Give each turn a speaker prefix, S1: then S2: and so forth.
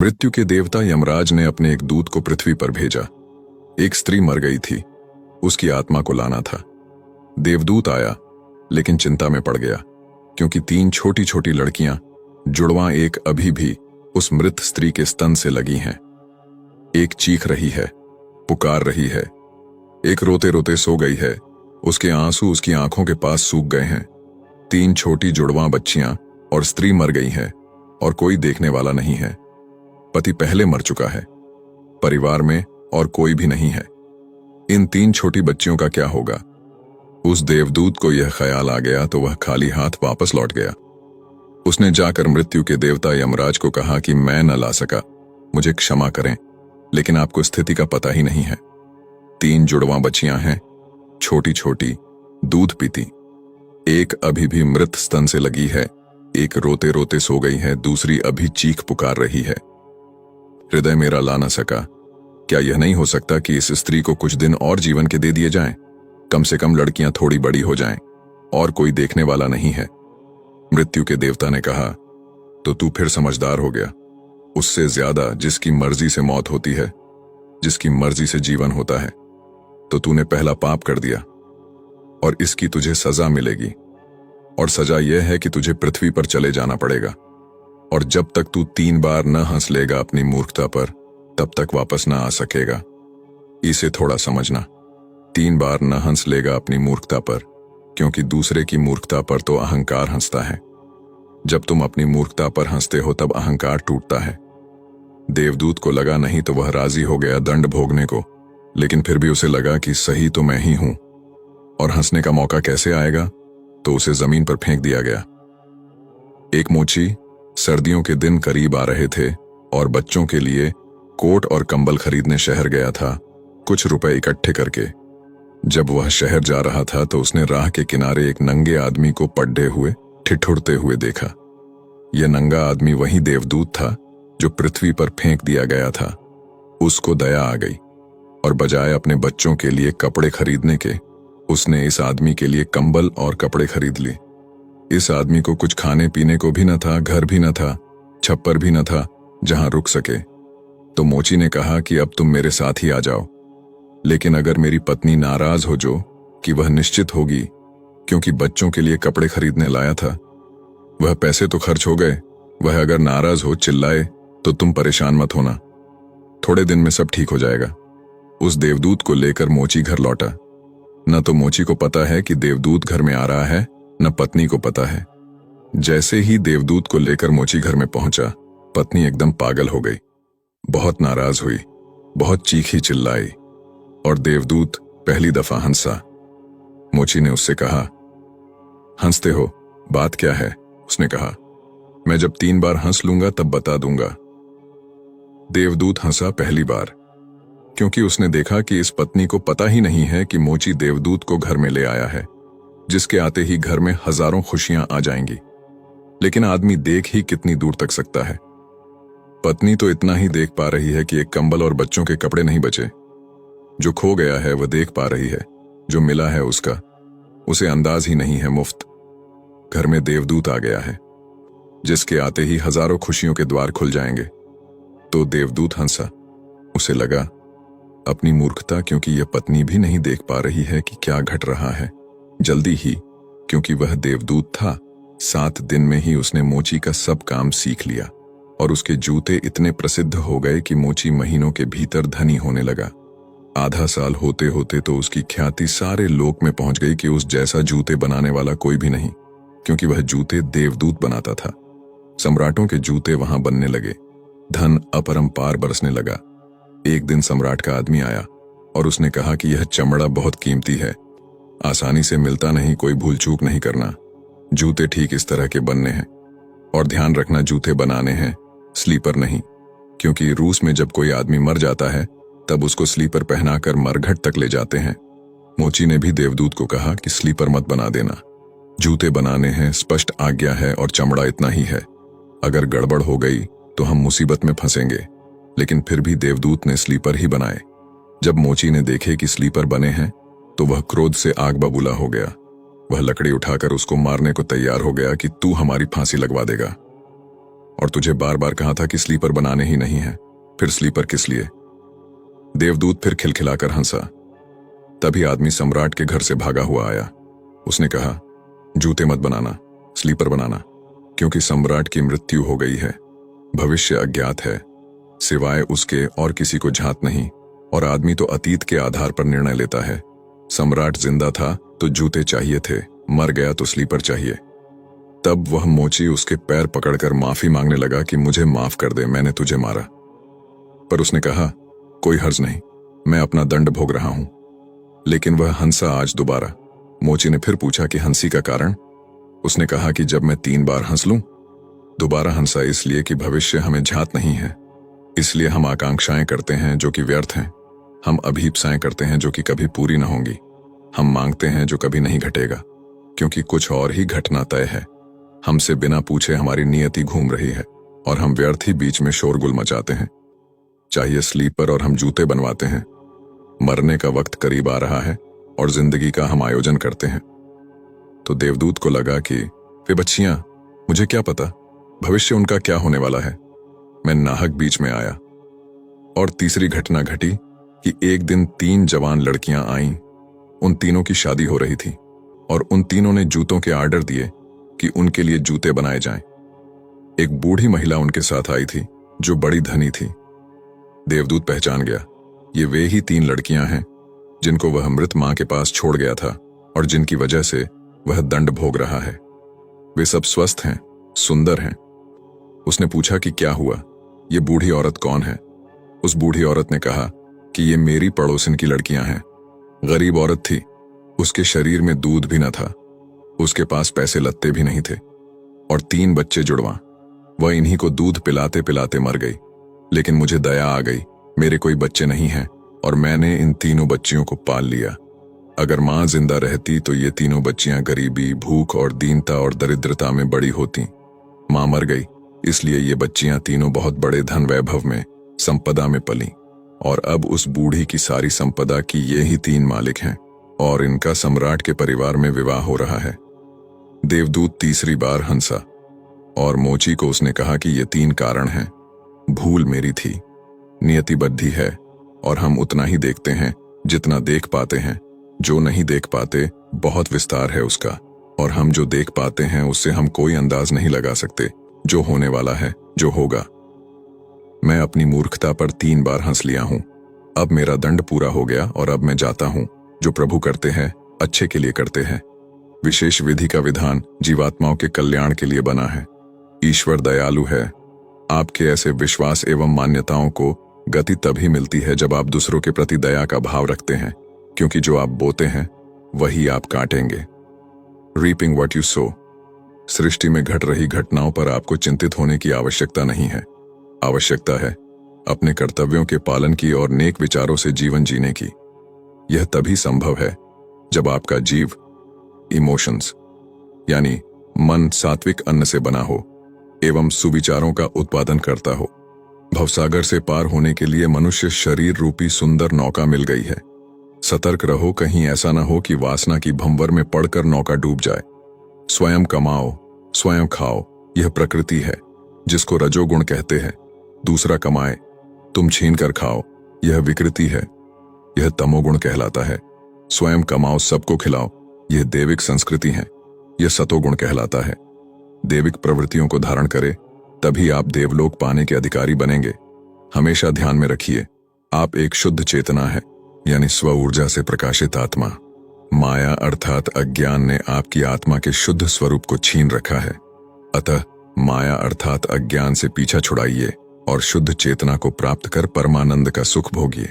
S1: मृत्यु के देवता यमराज ने अपने एक दूत को पृथ्वी पर भेजा। एक स्त्री मर गई थी, उसकी आत्मा को लाना था। देवदूत आया, लेकिन चिंता में पड़ गया, क्योंकि 3 छोटी छोटी लड़कियां, जुड़वां एक अभी भी उस मृत स्त्री के स्तन से लगी हैं। एक चीख रही है, पुकार रही है, एक रोते रोते सो गई है, उसके आंसू उसकी आंखों के पास सूख गए हैं। 3 छोटी जुड़वां बच्चियां और स्त्री मर गई है, और कोई देखने वाला नहीं है। पति पहले मर चुका है, परिवार में और कोई भी नहीं है। इन 3 छोटी बच्चियों का क्या होगा? उस देवदूत को यह ख्याल आ गया तो वह खाली हाथ वापस लौट गया। उसने जाकर मृत्यु के देवता यमराज को कहा कि मैं न ला सका, मुझे क्षमा करें, लेकिन आपको स्थिति का पता ही नहीं है। 3 जुड़वां बच्चियां हैं, छोटी छोटी, दूध पीती। एक अभी भी मृत स्तन से लगी है, एक रोते रोते सो गई है, दूसरी अभी चीख पुकार रही है। हृदय मेरा ला न सका। क्या यह नहीं हो सकता कि इस स्त्री को कुछ दिन और जीवन के दे दिए जाएं? कम से कम लड़कियां थोड़ी बड़ी हो जाएं, और कोई देखने वाला नहीं है। मृत्यु के देवता ने कहा, तो तू फिर समझदार हो गया। उससे ज्यादा जिसकी मर्जी से मौत होती है, जिसकी मर्जी से जीवन होता है, तो तूने पहला पाप कर दिया, और इसकी तुझे सजा मिलेगी। और सजा यह है कि तुझे पृथ्वी पर चले जाना पड़ेगा, और जब तक तू 3 बार न हंस लेगा अपनी मूर्खता पर, तब तक वापस न आ सकेगा। इसे थोड़ा समझना। 3 बार न हंस लेगा अपनी मूर्खता पर, क्योंकि दूसरे की मूर्खता पर तो अहंकार हंसता है। जब तुम अपनी मूर्खता पर हंसते हो तब अहंकार टूटता है। देवदूत को लगा नहीं तो वह राजी हो गया दंड भोगने को, लेकिन फिर भी उसे लगा कि सही तो मैं ही हूं, और हंसने का मौका कैसे आएगा, तो उसे जमीन पर फेंक दिया गया। एक मोची सर्दियों के दिन करीब आ रहे थे और बच्चों के लिए कोट और कंबल खरीदने शहर गया था, कुछ रुपए इकट्ठे करके। जब वह शहर जा रहा था तो उसने राह के किनारे एक नंगे आदमी को पड्डे हुए ठिठुरते हुए देखा। यह नंगा आदमी वही देवदूत था जो पृथ्वी पर फेंक दिया गया था। उसको दया आ गई, और बजाय अपने बच्चों के लिए कपड़े खरीदने के, उसने इस आदमी के लिए कंबल और कपड़े खरीद लिए। इस आदमी को कुछ खाने पीने को भी न था, घर भी न था, छप्पर भी न था जहां रुक सके। तो मोची ने कहा कि अब तुम मेरे साथ ही आ जाओ, लेकिन अगर मेरी पत्नी नाराज हो, जो कि वह निश्चित होगी, क्योंकि बच्चों के लिए कपड़े खरीदने लाया था, वह पैसे तो खर्च हो गए, वह अगर नाराज हो, चिल्लाए, तो तुम परेशान मत होना, थोड़े दिन में सब ठीक हो जाएगा। उस देवदूत को लेकर मोची घर लौटा। न तो मोची को पता है कि देवदूत घर में आ रहा है, न पत्नी को पता है। जैसे ही देवदूत को लेकर मोची घर में पहुंचा, पत्नी एकदम पागल हो गई, बहुत नाराज हुई, बहुत चीखी चिल्लाई, और देवदूत पहली दफा हंसा। मोची ने उससे कहा, हंसते हो, बात क्या है? उसने कहा, मैं जब 3 बार हंस लूंगा तब बता दूंगा। देवदूत हंसा पहली बार, क्योंकि उसने देखा कि इस पत्नी को पता ही नहीं है कि मोची देवदूत को घर में ले आया है, जिसके आते ही घर में हजारों खुशियां आ जाएंगी। लेकिन आदमी देख ही कितनी दूर तक सकता है। पत्नी तो इतना ही देख पा रही है कि एक कंबल और बच्चों के कपड़े नहीं बचे। जो खो गया है वह देख पा रही है, जो मिला है उसका उसे अंदाज ही नहीं है। मुफ्त घर में देवदूत आ गया है, जिसके आते ही हजारों खुशियों के द्वार खुल जाएंगे। तो देवदूत हंसा। उसे लगा अपनी मूर्खता, क्योंकि यह पत्नी भी नहीं देख पा रही है कि क्या घट रहा है। जल्दी ही, क्योंकि वह देवदूत था, 7 दिन में ही उसने मोची का सब काम सीख लिया, और उसके जूते इतने प्रसिद्ध हो गए कि मोची महीनों के भीतर धनी होने लगा। आधा साल होते होते तो उसकी ख्याति सारे लोक में पहुंच गई कि उस जैसा जूते बनाने वाला कोई भी नहीं, क्योंकि वह जूते देवदूत बनाता था। सम्राटों के जूते वहां बनने लगे, धन अपरंपार बरसने लगा। एक दिन सम्राट का आदमी आया और उसने कहा कि यह चमड़ा बहुत कीमती है, आसानी से मिलता नहीं, कोई भूल चूक नहीं करना। जूते ठीक इस तरह के बनने हैं, और ध्यान रखना जूते बनाने हैं, स्लीपर नहीं, क्योंकि रूस में जब कोई आदमी मर जाता है तब उसको स्लीपर पहनाकर मरघट तक ले जाते हैं। मोची ने भी देवदूत को कहा कि स्लीपर मत बना देना, जूते बनाने हैं, स्पष्ट आज्ञा है, और चमड़ा इतना ही है। अगर गड़बड़ हो गई तो हम मुसीबत में फंसेंगे। लेकिन फिर भी देवदूत ने स्लीपर ही बनाए। जब मोची ने देखे कि स्लीपर बने हैं तो वह क्रोध से आग बबूला हो गया। वह लकड़ी उठाकर उसको मारने को तैयार हो गया कि तू हमारी फांसी लगवा देगा। और तुझे बार बार कहा था कि स्लीपर बनाने ही नहीं है, फिर स्लीपर किस लिए? देवदूत फिर खिलखिलाकर हंसा। तभी आदमी सम्राट के घर से भागा हुआ आया। उसने कहा, जूते मत बनाना, स्लीपर बनाना, क्योंकि सम्राट की मृत्यु हो गई है। भविष्य अज्ञात है, सिवाय उसके और किसी को झात नहीं, और आदमी तो अतीत के आधार पर निर्णय लेता है। सम्राट जिंदा था तो जूते चाहिए थे, मर गया तो स्लीपर चाहिए। तब वह मोची उसके पैर पकड़कर माफी मांगने लगा कि मुझे माफ कर दे, मैंने तुझे मारा। पर उसने कहा, कोई हर्ज नहीं, मैं अपना दंड भोग रहा हूं। लेकिन वह हंसा आज दोबारा। मोची ने फिर पूछा कि हंसी का कारण? उसने कहा कि जब मैं 3 बार हंस लूं। दोबारा हंसा इसलिए कि भविष्य हमें झात नहीं है, इसलिए हम आकांक्षाएं करते हैं जो कि व्यर्थ हैं। हम अभीप्साएं करते हैं जो कि कभी पूरी न होंगी। हम मांगते हैं जो कभी नहीं घटेगा, क्योंकि कुछ और ही घटना तय है। हमसे बिना पूछे हमारी नियति घूम रही है और हम व्यर्थ ही बीच में शोरगुल मचाते हैं। चाहिए स्लीपर और हम जूते बनवाते हैं। मरने का वक्त करीब आ रहा है और जिंदगी का हम आयोजन करते हैं। तो देवदूत को लगा कि वे बच्चियां, मुझे क्या पता भविष्य उनका क्या होने वाला है। मैं नाहक बीच में आया। और तीसरी घटना घटी कि एक दिन 3 जवान लड़कियां आईं। उन तीनों की शादी हो रही थी और उन तीनों ने जूतों के आर्डर दिए कि उनके लिए जूते बनाए जाएं। एक बूढ़ी महिला उनके साथ आई थी जो बड़ी धनी थी। देवदूत पहचान गया, ये वे ही 3 लड़कियां हैं जिनको वह मृत मां के पास छोड़ गया था और जिनकी वजह से वह दंड भोग रहा है। वे सब स्वस्थ हैं, सुंदर हैं। उसने पूछा कि क्या हुआ, ये बूढ़ी औरत कौन है? उस बूढ़ी औरत ने कहा कि ये मेरी पड़ोसिन की लड़कियां हैं। गरीब औरत थी, उसके शरीर में दूध भी न था, उसके पास पैसे लत्ते भी नहीं थे, और 3 बच्चे जुड़वा। वह इन्हीं को दूध पिलाते पिलाते मर गई। लेकिन मुझे दया आ गई, मेरे कोई बच्चे नहीं हैं और मैंने इन तीनों बच्चियों को पाल लिया। अगर मां जिंदा रहती तो ये तीनों बच्चियां गरीबी, भूख और दीनता और दरिद्रता में बड़ी होती। मां मर गई, इसलिए ये बच्चियां तीनों बहुत बड़े धन वैभव में, संपदा में पली, और अब उस बूढ़ी की सारी संपदा की ये ही 3 मालिक हैं और इनका सम्राट के परिवार में विवाह हो रहा है। देवदूत तीसरी बार हंसा और मोची को उसने कहा कि ये 3 कारण हैं। भूल मेरी थी, नियति बद्धी है और हम उतना ही देखते हैं जितना देख पाते हैं। जो नहीं देख पाते बहुत विस्तार है उसका, और हम जो देख पाते हैं उससे हम कोई अंदाज नहीं लगा सकते जो होने वाला है, जो होगा। मैं अपनी मूर्खता पर 3 बार हंस लिया हूं। अब मेरा दंड पूरा हो गया और अब मैं जाता हूं। जो प्रभु करते हैं अच्छे के लिए करते हैं। विशेष विधि का विधान जीवात्माओं के कल्याण के लिए बना है। ईश्वर दयालु है। आपके ऐसे विश्वास एवं मान्यताओं को गति तभी मिलती है जब आप दूसरों के प्रति दया का भाव रखते हैं, क्योंकि जो आप बोते हैं वही आप काटेंगे। Reaping what you sow. सृष्टि में घट रही घटनाओं पर आपको चिंतित होने की आवश्यकता नहीं है। आवश्यकता है अपने कर्तव्यों के पालन की और नेक विचारों से जीवन जीने की। यह तभी संभव है जब आपका जीव, इमोशंस यानी मन, सात्विक अन्न से बना हो एवं सुविचारों का उत्पादन करता हो। भवसागर से पार होने के लिए मनुष्य शरीर रूपी सुंदर नौका मिल गई है। सतर्क रहो, कहीं ऐसा न हो कि वासना की भंवर में पड़कर नौका डूब जाए। स्वयं कमाओ, स्वयं खाओ, यह प्रकृति है जिसको रजोगुण कहते हैं। दूसरा कमाए, तुम छीन कर खाओ, यह विकृति है, यह तमोगुण कहलाता है। स्वयं कमाओ, सबको खिलाओ, यह देविक संस्कृति है, यह सतोगुण कहलाता है। देविक प्रवृत्तियों को धारण करे तभी आप देवलोक पाने के अधिकारी बनेंगे। हमेशा ध्यान में रखिए, आप एक शुद्ध चेतना है, यानी स्व ऊर्जा से प्रकाशित आत्मा। माया अर्थात अज्ञान ने आपकी आत्मा के शुद्ध स्वरूप को छीन रखा है। अतः माया अर्थात अज्ञान से पीछा छुड़ाइए और शुद्ध चेतना को प्राप्त कर परमानंद का सुख भोगिए।